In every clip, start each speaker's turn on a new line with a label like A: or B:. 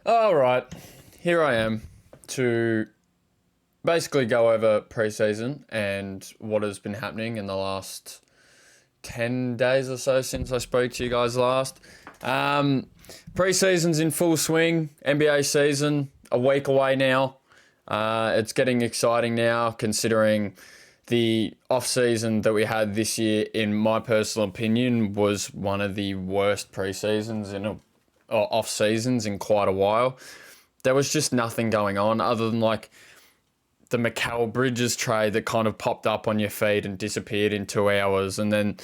A: All right, here I am to basically go over preseason and what has been happening in the last 10 days or so since I spoke to you guys last. Preseason's in full swing, NBA season, a week away now. It's getting exciting now considering the off-season that we had this year, in my personal opinion, was one of the worst preseasons or off-seasons in quite a while. There was just nothing going on other than like the Mikal Bridges trade that kind of popped up on your feed and disappeared in 2 hours. And then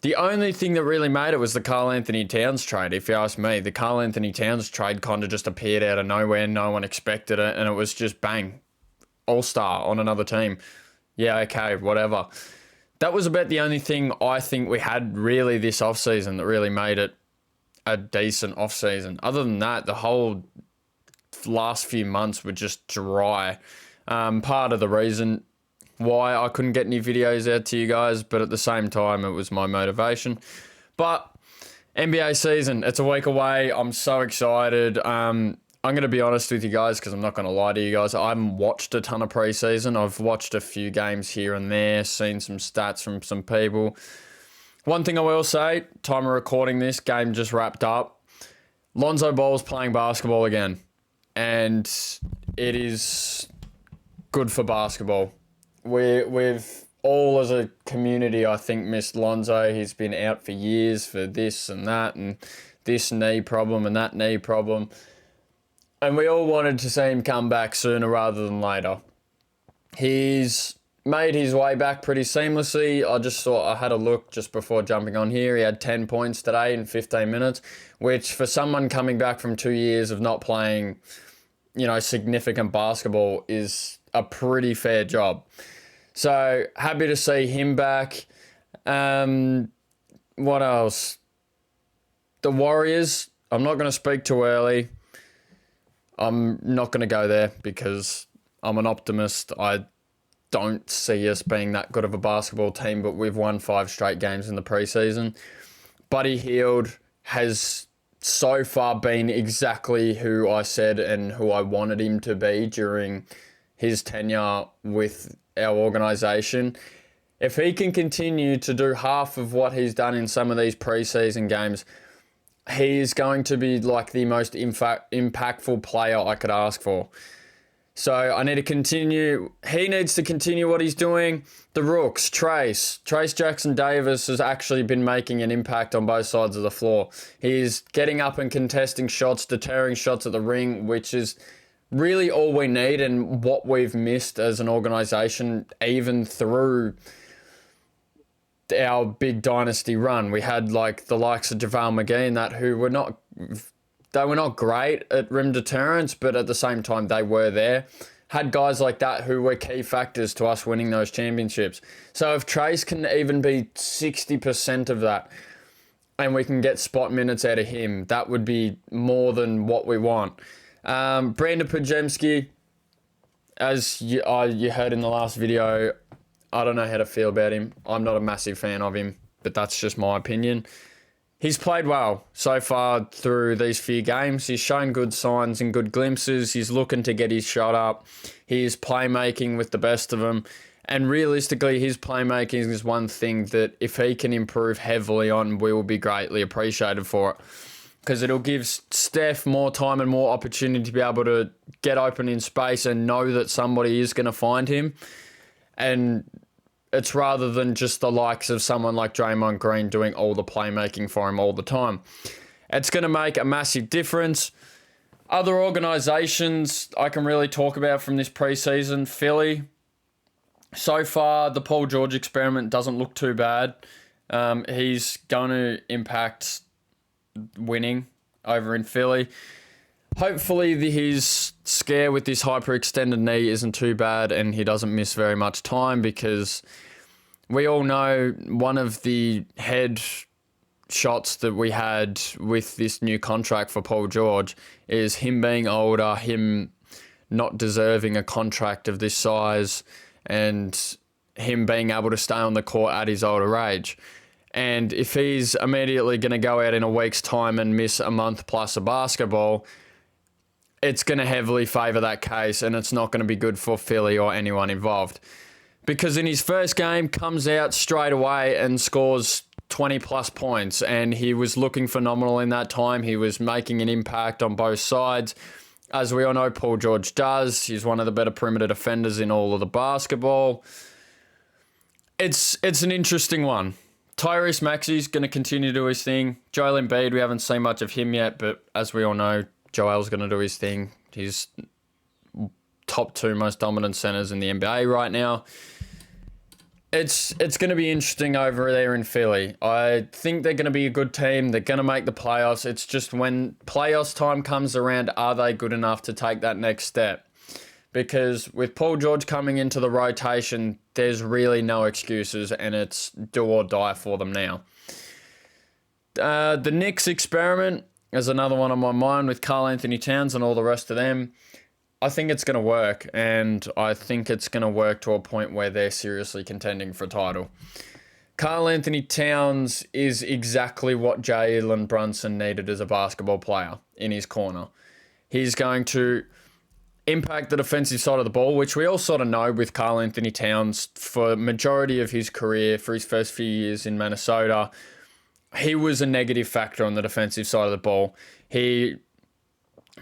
A: the only thing that really made it was the Karl Anthony Towns trade, if you ask me. The Karl Anthony Towns trade kind of just appeared out of nowhere. No one expected it. And it was just bang, all-star on another team. Yeah, okay, whatever. That was about the only thing I think we had really this offseason that really made it a decent offseason. Other than that, the whole last few months were just dry. Part of the reason why I couldn't get any videos out to you guys, but at the same time, it was my motivation. But NBA season, it's a week away. I'm so excited. I'm going to be honest with you guys because I'm not going to lie to you guys. I haven't watched a ton of preseason. I've watched a few games here and there, seen some stats from some people. One thing I will say, time of recording this, game just wrapped up. Lonzo Ball's playing basketball again. And it is good for basketball. We've all as a community, I think, missed Lonzo. He's been out for years for this and that and this knee problem and that knee problem. And we all wanted to see him come back sooner rather than later. He's made his way back pretty seamlessly. I just thought, I had a look just before jumping on here. He had 10 points today in 15 minutes, which for someone coming back from 2 years of not playing, significant basketball is a pretty fair job. So happy to see him back. What else? The Warriors, I'm not going to speak too early. I'm not going to go there because I'm an optimist. I don't see us being that good of a basketball team, but we've won 5 straight games in the preseason. Buddy Hield has so far been exactly who I said and who I wanted him to be during his tenure with our organisation. If he can continue to do half of what he's done in some of these preseason games, he is going to be like the most impactful player I could ask for. So I need to continue. He needs to continue what he's doing. The Rooks, Trace Jackson-Davis has actually been making an impact on both sides of the floor. He's getting up and contesting shots, deterring shots at the ring, which is really all we need and what we've missed as an organisation, even through our big dynasty run. We had like the likes of JaVale McGee and that who were not... They were not great at rim deterrence, but at the same time, they were there. Had guys like that who were key factors to us winning those championships. So if Trace can even be 60% of that and we can get spot minutes out of him, that would be more than what we want. Brandon Podziemski, as you heard in the last video, I don't know how to feel about him. I'm not a massive fan of him, but that's just my opinion. He's played well so far through these few games. He's shown good signs and good glimpses. He's looking to get his shot up. He's playmaking with the best of them. And realistically, his playmaking is one thing that if he can improve heavily on, we will be greatly appreciated for it. Because it'll give Steph more time and more opportunity to be able to get open in space and know that somebody is going to find him. And it's rather than just the likes of someone like Draymond Green doing all the playmaking for him all the time. It's going to make a massive difference. Other organisations I can really talk about from this preseason, Philly. So far, the Paul George experiment doesn't look too bad. He's going to impact winning over in Philly. Hopefully his scare with this hyperextended knee isn't too bad and he doesn't miss very much time, because we all know one of the head shots that we had with this new contract for Paul George is him being older, him not deserving a contract of this size, and him being able to stay on the court at his older age. And if he's immediately going to go out in a week's time and miss a month plus of basketball, it's going to heavily favour that case, and it's not going to be good for Philly or anyone involved. Because in his first game, comes out straight away and scores 20 plus points, and he was looking phenomenal in that time. He was making an impact on both sides. As we all know, Paul George does. He's one of the better perimeter defenders in all of the basketball. It's an interesting one. Tyrese Maxey's going to continue to do his thing. Joel Embiid, we haven't seen much of him yet, but as we all know, Joel's going to do his thing. He's top 2 most dominant centers in the NBA right now. It's going to be interesting over there in Philly. I think they're going to be a good team. They're going to make the playoffs. It's just when playoffs time comes around, are they good enough to take that next step? Because with Paul George coming into the rotation, there's really no excuses, and it's do or die for them now. The Knicks experiment is another one on my mind with Karl Anthony Towns and all the rest of them. I think it's going to work, and I think it's going to work to a point where they're seriously contending for a title. Karl Anthony Towns is exactly what Jalen Brunson needed as a basketball player in his corner. He's going to impact the defensive side of the ball, which we all sort of know with Karl Anthony Towns for the majority of his career, for his first few years in Minnesota. He was a negative factor on the defensive side of the ball. He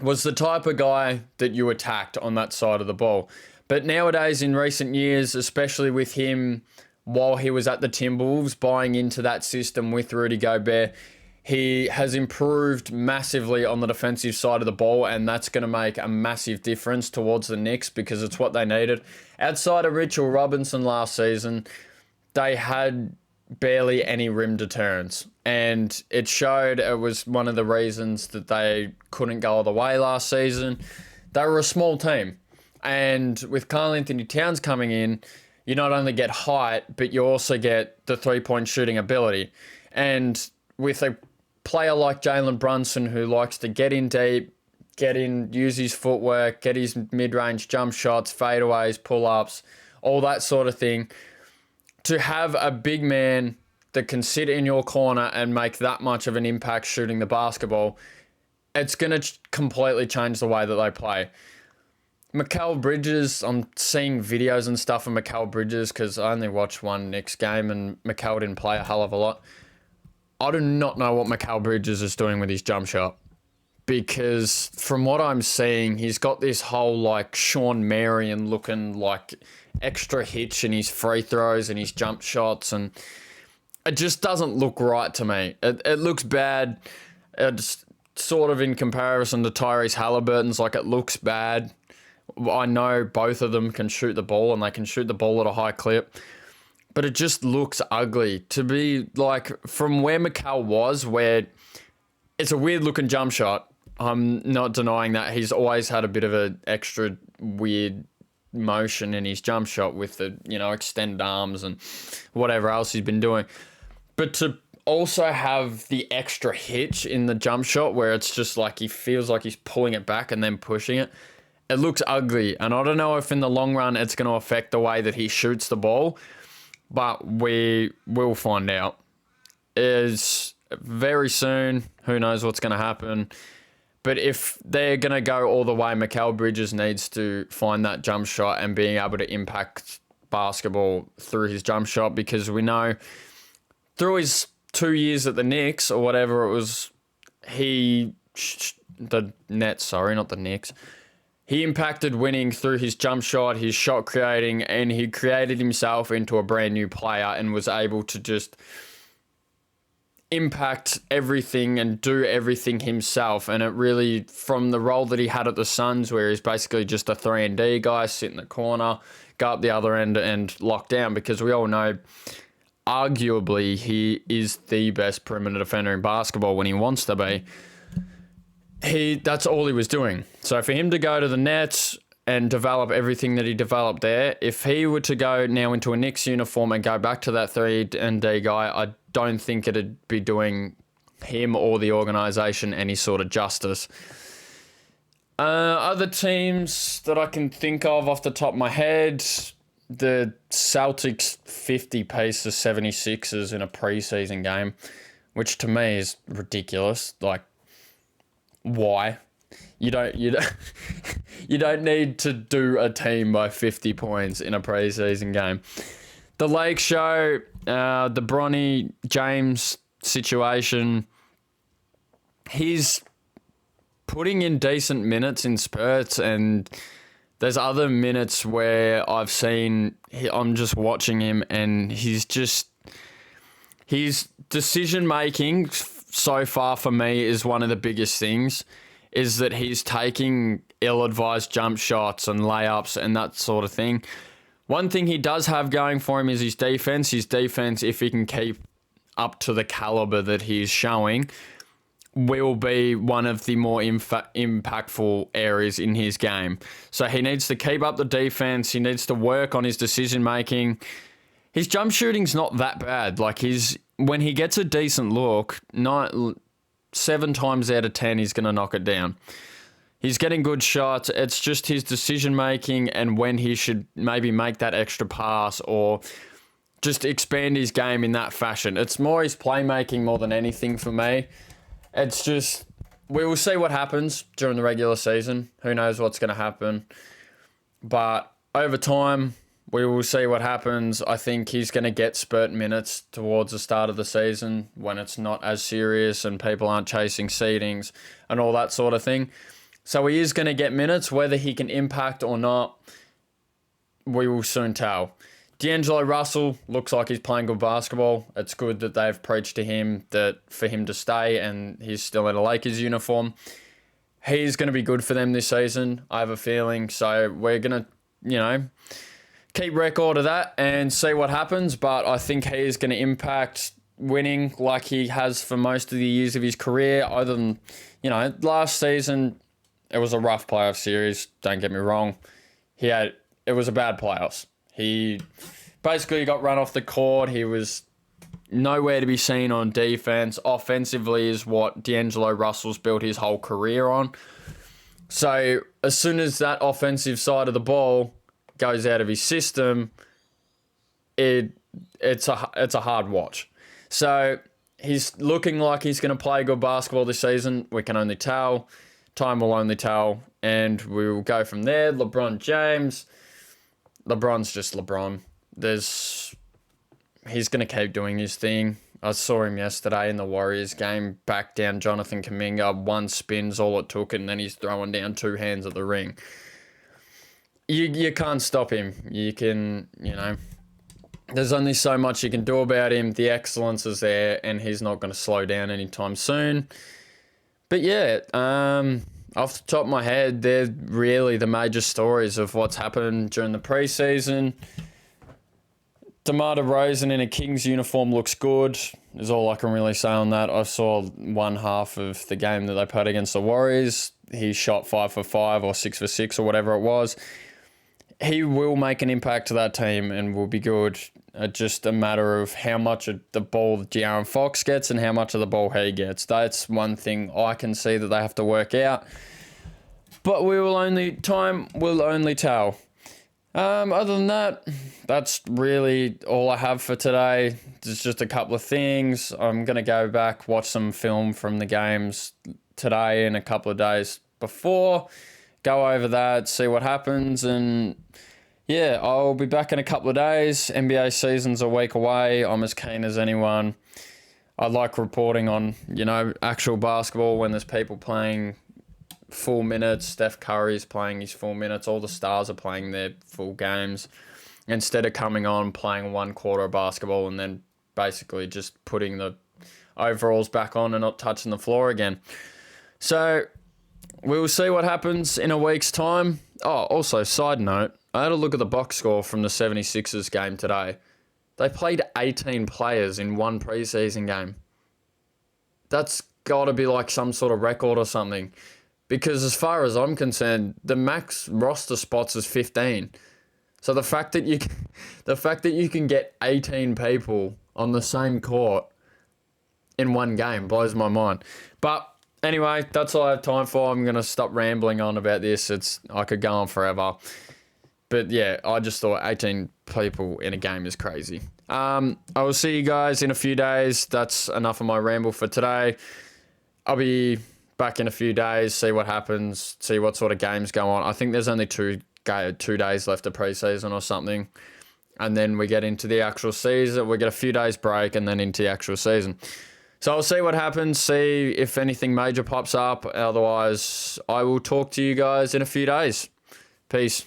A: was the type of guy that you attacked on that side of the ball. But nowadays, in recent years, especially with him, while he was at the Timberwolves, buying into that system with Rudy Gobert, he has improved massively on the defensive side of the ball, and that's going to make a massive difference towards the Knicks because it's what they needed. Outside of Mitchell Robinson last season, they had barely any rim deterrence, and it showed. It was one of the reasons that they couldn't go all the way last season. They were a small team, and with Karl Anthony Towns coming in, you not only get height, but you also get the three-point shooting ability. And with a player like Jalen Brunson, who likes to get in deep, use his footwork, get his mid-range jump shots, fadeaways, pull-ups, all that sort of thing, to have a big man that can sit in your corner and make that much of an impact shooting the basketball, it's going to completely change the way that they play. Mikal Bridges, I'm seeing videos and stuff of Mikal Bridges because I only watched one Knicks game and Mikal didn't play a hell of a lot. I do not know what Mikal Bridges is doing with his jump shot, because from what I'm seeing, he's got this whole like Sean Marion looking like extra hitch in his free throws and his jump shots, and it just doesn't look right to me. It looks bad. It's sort of in comparison to Tyrese Halliburton's, like it looks bad. I know both of them can shoot the ball and they can shoot the ball at a high clip, but it just looks ugly to be like from where Mikal was, where it's a weird looking jump shot. I'm not denying that he's always had a bit of an extra weird motion in his jump shot with the, extended arms and whatever else he's been doing. But to also have the extra hitch in the jump shot where it's just like he feels like he's pulling it back and then pushing it, it looks ugly. And I don't know if in the long run it's going to affect the way that he shoots the ball, but we will find out. Is very soon. Who knows what's going to happen. But if they're going to go all the way, Mikal Bridges needs to find that jump shot and being able to impact basketball through his jump shot, because we know through his 2 years at the Knicks or whatever it was, the Nets, not the Knicks, he impacted winning through his jump shot, his shot creating, and he created himself into a brand new player and was able to just impact everything and do everything himself. And it really, from the role that he had at the Suns, where he's basically just a 3-and-D guy, sit in the corner, go up the other end and lock down, because we all know arguably he is the best perimeter defender in basketball when he wants to be. That's all he was doing. So for him to go to the Nets and develop everything that he developed there, if he were to go now into a Knicks uniform and go back to that 3-and-D guy, I don't think it'd be doing him or the organization any sort of justice. Other teams that I can think of off the top of my head, the Celtics 50 pace the 76ers in a preseason game, which to me is ridiculous. Like, why? you don't you don't need to do a team by 50 points in a preseason game. The Lake Show, the Bronny James situation, he's putting in decent minutes in spurts, and there's other minutes where I'm just watching him, and his decision making so far for me is one of the biggest things, is that he's taking ill-advised jump shots and layups and that sort of thing. One thing he does have going for him is his defense. His defense, if he can keep up to the caliber that he's showing, will be one of the more impactful areas in his game. So he needs to keep up the defense. He needs to work on his decision-making. His jump shooting's not that bad. Like, when he gets a decent look, 7 times out of 10, he's going to knock it down. He's getting good shots. It's just his decision-making and when he should maybe make that extra pass or just expand his game in that fashion. It's more his playmaking more than anything for me. It's just, we will see what happens during the regular season. Who knows what's going to happen. But over time, we will see what happens. I think he's going to get spurt minutes towards the start of the season when it's not as serious and people aren't chasing seedings and all that sort of thing. So he is going to get minutes. Whether he can impact or not, we will soon tell. D'Angelo Russell looks like he's playing good basketball. It's good that they've preached to him that for him to stay, and he's still in a Lakers uniform. He's going to be good for them this season, I have a feeling. So we're going to, keep record of that and see what happens. But I think he is going to impact winning like he has for most of the years of his career. Other than, last season, it was a rough playoff series. Don't get me wrong. It was a bad playoffs. He basically got run off the court. He was nowhere to be seen on defense. Offensively is what D'Angelo Russell's built his whole career on. So as soon as that offensive side of the ball goes out of his system, it's a hard watch. So he's looking like he's going to play good basketball this season. We can only tell. Time will only tell. And we will go from there. LeBron James. LeBron's just LeBron. He's going to keep doing his thing. I saw him yesterday in the Warriors game, back down Jonathan Kuminga. 1 spin's all it took, and then he's throwing down 2 hands at the ring. You can't stop him. You can, there's only so much you can do about him. The excellence is there, and he's not going to slow down anytime soon. But yeah, off the top of my head, they're really the major stories of what's happened during the preseason. DeMar DeRozan in a Kings uniform looks good, is all I can really say on that. I saw one half of the game that they played against the Warriors. He shot 5 for 5 or 6 for 6 or whatever it was. He will make an impact to that team and will be good. Just a matter of how much of the ball De'Aaron Fox gets and how much of the ball he gets. That's one thing I can see that they have to work out. But time will only tell. Other than that, that's really all I have for today. There's just a couple of things. I'm going to go back, watch some film from the games today and a couple of days before. Go over that, see what happens, and yeah, I'll be back in a couple of days. NBA season's a week away. I'm as keen as anyone. I like reporting on, actual basketball when there's people playing full minutes. Steph Curry's playing his full minutes. All the stars are playing their full games instead of coming on, playing 1 quarter of basketball and then basically just putting the overalls back on and not touching the floor again. So we will see what happens in a week's time. Oh, also, side note, I had a look at the box score from the 76ers game today. They played 18 players in 1 preseason game. That's got to be like some sort of record or something. Because as far as I'm concerned, the max roster spots is 15. So the fact that you can get 18 people on the same court in 1 game blows my mind. But anyway, that's all I have time for. I'm going to stop rambling on about this. I could go on forever. But yeah, I just thought 18 people in a game is crazy. I will see you guys in a few days. That's enough of my ramble for today. I'll be back in a few days, see what happens, see what sort of games go on. I think there's only 2 days left of preseason or something. And then we get into the actual season. We get a few days break and then into the actual season. So I'll see what happens, see if anything major pops up. Otherwise, I will talk to you guys in a few days. Peace.